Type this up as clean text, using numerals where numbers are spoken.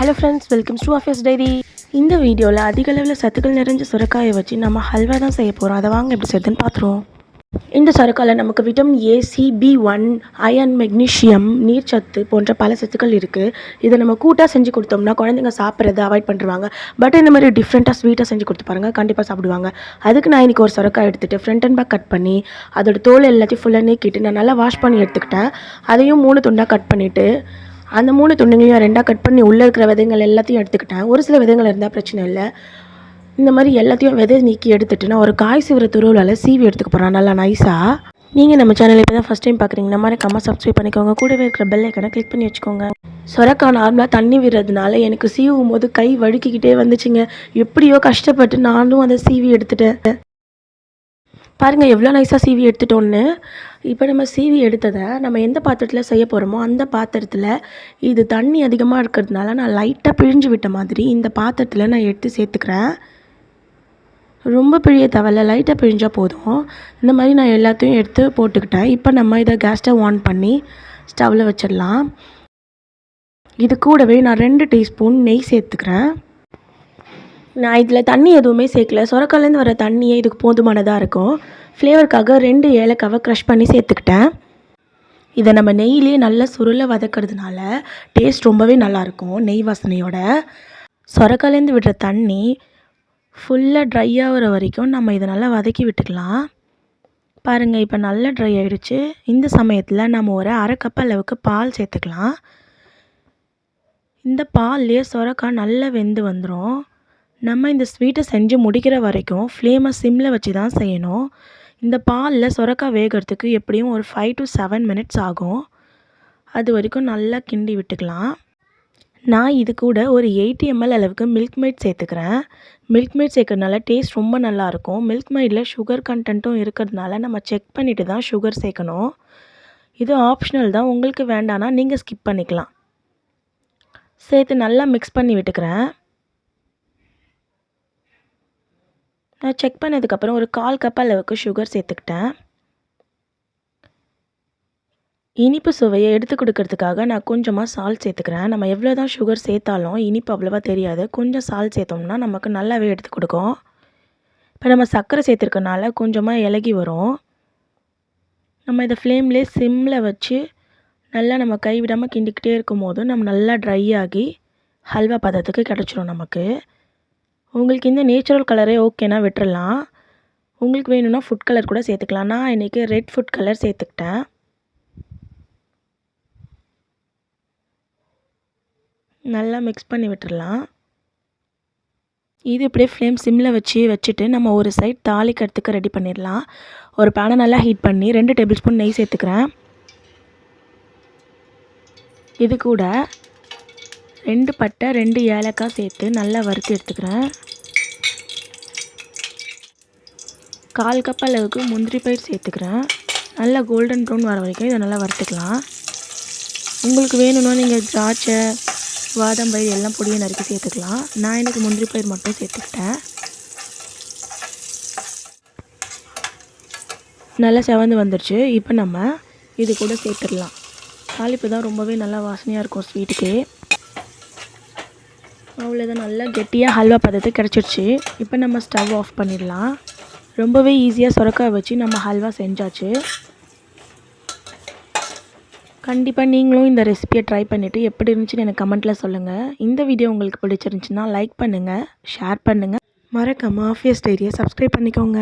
Hello friends, welcome to office diary. இந்த வீடியோவில் அதிக அளவில் சத்துக்கள் நிறைஞ்ச சுரக்காயை வச்சு நம்ம ஹல்வா தான் செய்ய போகிறோம். அதை வாங்க எப்படி செய்யுதுன்னு பார்த்துருவோம். இந்த சுரக்காயில் நமக்கு vitamin A, C, B1, iron, magnesium, நீர்ச்சத்து போன்ற பல சத்துக்கள் இருக்குது. இதை நம்ம கூட்டாக செஞ்சு கொடுத்தோம்னா குழந்தைங்க சாப்பிட்றத அவாய்ட் பண்ணுறாங்க. பட் இந்த மாதிரி டிஃப்ரெண்ட்டாக ஸ்வீட்டாக செஞ்சு கொடுத்து பாருங்கள், கண்டிப்பாக சாப்பிடுவாங்க. அதுக்கு நான் இன்றைக்கி ஒரு சுரக்காய் எடுத்துகிட்டு ஃப்ரண்ட் அண்ட் பேக் கட் பண்ணி அதோட தோல் எல்லாத்தையும் ஃபுல்லாக நீக்கிட்டு நான் நல்லா வாஷ் பண்ணி எடுத்துக்கிட்டேன். அதையும் 3 துண்டாக கட் பண்ணிவிட்டு அந்த 3 துண்டுங்களையும் 2ஆக கட் பண்ணி உள்ளே இருக்கிற விதைகள் எல்லாத்தையும் எடுத்துக்கிட்டேன். ஒரு சில விதைகள் இருந்தால் பிரச்சனை இல்லை. இந்த மாதிரி எல்லாத்தையும் விதை நீக்கி எடுத்துகிட்டு நான் ஒரு காய் சீவுற துருவலால் சீவி எடுத்துக்க போகிறேன் நல்லா நைஸாக. நீங்கள் நம்ம சேனல் இப்போ தான் ஃபஸ்ட் டைம் பார்க்குறீங்கன்னா மறக்காமல் சப்ஸ்கிரைப் பண்ணிக்கோங்க. கூடவே இருக்கிற பெல் ஐக்கனை கிளிக் பண்ணி வச்சுக்கோங்க. சுரக்காய் நார்மலாக தண்ணி விடுறதுனால எனக்கு சீவும் போது கை வழுக்கிக்கிட்டே வந்துச்சுங்க. எப்படியோ கஷ்டப்பட்டு நானும் அதை சீவி எடுத்துட்டேன். பாருங்கள் எவ்வளோ நைஸாக சீவி எடுத்துட்டோன்னு. இப்போ நம்ம சீவி எடுத்ததை நம்ம எந்த பாத்திரத்தில் செய்ய போகிறோமோ அந்த பாத்திரத்தில் இது தண்ணி அதிகமாக இருக்கிறதுனால நான் லைட்டாக பிழிஞ்சு விட்ட மாதிரி இந்த பாத்திரத்தில் நான் எடுத்து சேர்த்துக்கிறேன். ரொம்ப பிழிய தேவையில்ல, லைட்டாக பிழிஞ்சால் போதும். இந்த மாதிரி நான் எல்லாத்தையும் எடுத்து போட்டுக்கிட்டேன். இப்போ நம்ம இதை கேஸ் ஸ்டவ் ஆன் பண்ணி ஸ்டவ்வில் வச்சிடலாம். இது கூடவே நான் 2 டீஸ்பூன் நெய் சேர்த்துக்கிறேன். நான் இதில் தண்ணி எதுவுமே சேர்க்கல, சுரக்காயிலேருந்து வர தண்ணியே இதுக்கு போதுமானதாக இருக்கும். ஃப்ளேவருக்காக 2 ஏலக்காவை க்ரஷ் பண்ணி சேர்த்துக்கிட்டேன். இதை நம்ம நெய்யிலே நல்லா சுருளை வதக்கிறதுனால டேஸ்ட் ரொம்பவே நல்லாயிருக்கும் நெய் வாசனையோட. சுரக்காயிலேருந்து விடுற தண்ணி ஃபுல்லாக ட்ரை ஆகிற வரைக்கும் நம்ம இதை நல்லா வதக்கி விட்டுக்கலாம். பாருங்கள் இப்போ நல்லா ட்ரை ஆகிடுச்சு. இந்த சமயத்தில் நம்ம ஒரு 1/2 கப் அளவுக்கு பால் சேர்த்துக்கலாம். இந்த பால்லேயே சுரக்காய் நல்லா வெந்து வந்துடும். நம்ம இந்த ஸ்வீட்டை செஞ்சு முடிக்கிற வரைக்கும் ஃப்ளேமை சிம்மில் வச்சு தான் செய்யணும். இந்த பாலில் சுரக்காய் வேகிறதுக்கு எப்படியும் ஒரு 5 to 7 மினிட்ஸ் ஆகும். அது வரைக்கும் நல்லா கிண்டி விட்டுக்கலாம். நான் இது கூட ஒரு 80 ml அளவுக்கு மில்க் மேட் சேர்த்துக்கிறேன். மில்க் மேட் சேர்க்கறதுனால டேஸ்ட் ரொம்ப நல்லாயிருக்கும். மில்க் மேடில் சுகர் கண்டென்ட்டும் இருக்கிறதுனால நம்ம செக் பண்ணிவிட்டு தான் சுகர் சேர்க்கணும். இது ஆப்ஷனல் தான், உங்களுக்கு வேண்டான்னா நீங்கள் ஸ்கிப் பண்ணிக்கலாம். சேர்த்து நல்லா மிக்ஸ் பண்ணி விட்டுக்கிறேன். நான் செக் பண்ணதுக்கப்புறம் ஒரு 1/4 கப் அளவுக்கு சுகர் சேர்த்துக்கிட்டேன். இனிப்பு சுவையை எடுத்து கொடுக்கறதுக்காக நான் கொஞ்சமாக சால்ட் சேர்த்துக்கிறேன். நம்ம எவ்வளோ தான் சுகர் சேர்த்தாலும் இனிப்பு அவ்வளோவா தெரியாது. கொஞ்சம் சால்ட் சேர்த்தோம்னா நமக்கு நல்லாவே எடுத்து கொடுக்கும். இப்போ நம்ம சர்க்கரை சேர்த்துருக்கனால கொஞ்சமாக இலகி வரும். நம்ம இதை ஃப்ளேம்லேயே சிம்மில் வச்சு நல்லா நம்ம கைவிடாமல் கிண்டிக்கிட்டே இருக்கும் போது நம்ம நல்லா ட்ரை ஆகி ஹல்வா பதத்துக்கு கிடச்சிரும் நமக்கு. உங்களுக்கு இந்த நேச்சுரல் கலரே ஓகேனா விட்டுறலாம். உங்களுக்கு வேணும்னா ஃபுட் கலர் கூட சேர்த்துக்கலாம். நான் இன்றைக்கி ரெட் ஃபுட் கலர் சேர்த்துக்கிட்டேன். நல்லா மிக்ஸ் பண்ணி விட்டுறலாம். இது இப்படியே ஃப்ளேம் சிம்மில் வச்சுட்டு நம்ம ஒரு சைட் தாளிக்கிறதுக்கு ரெடி பண்ணிடலாம். ஒரு பேனை நல்லா ஹீட் பண்ணி 2 டேபிள் ஸ்பூன் நெய் சேர்த்துக்கிறேன். இது கூட 2 பட்டை 2 ஏலக்காய் சேர்த்து நல்லா வறுத்து எடுத்துக்கிறேன். 1/4 கப் அளவுக்கு முந்திரி பயிர் சேர்த்துக்கிறேன். நல்லா கோல்டன் ப்ரௌன் வர வரைக்கும் இதை நல்லா வறுத்துக்கலாம். உங்களுக்கு வேணும்னா நீங்கள் திராட்சை, பாதாம் பயிர் எல்லாம் பொடியை நறுக்கி சேர்த்துக்கலாம். நான் எனக்கு முந்திரி பயிர் மட்டும் சேர்த்துக்கிட்டேன். நல்லா செவந்து வந்துடுச்சு. இப்போ நம்ம இது கூட சேர்த்துடலாம். தாளிப்பு தான் ரொம்பவே நல்லா வாசனையாக இருக்கும் ஸ்வீட்டுக்கு. அவ்வளோதான், நல்லா கெட்டியாக ஹல்வா பதத்துக்கு கிடச்சிருச்சு. இப்போ நம்ம ஸ்டவ் ஆஃப் பண்ணிடலாம். ரொம்பவே ஈஸியாக சுரக்காய் வச்சு நம்ம ஹல்வா செஞ்சாச்சு. கண்டிப்பாக நீங்களும் இந்த ரெசிபியை ட்ரை பண்ணிவிட்டு எப்படி இருந்துச்சுன்னு எனக்கு கமெண்ட்டில் சொல்லுங்கள். இந்த வீடியோ உங்களுக்கு பிடிச்சிருந்துச்சுன்னா லைக் பண்ணுங்கள், ஷேர் பண்ணுங்கள். மறக்காமல் ஆஃபீஸ் டைரியை சப்ஸ்கிரைப் பண்ணிக்கோங்க.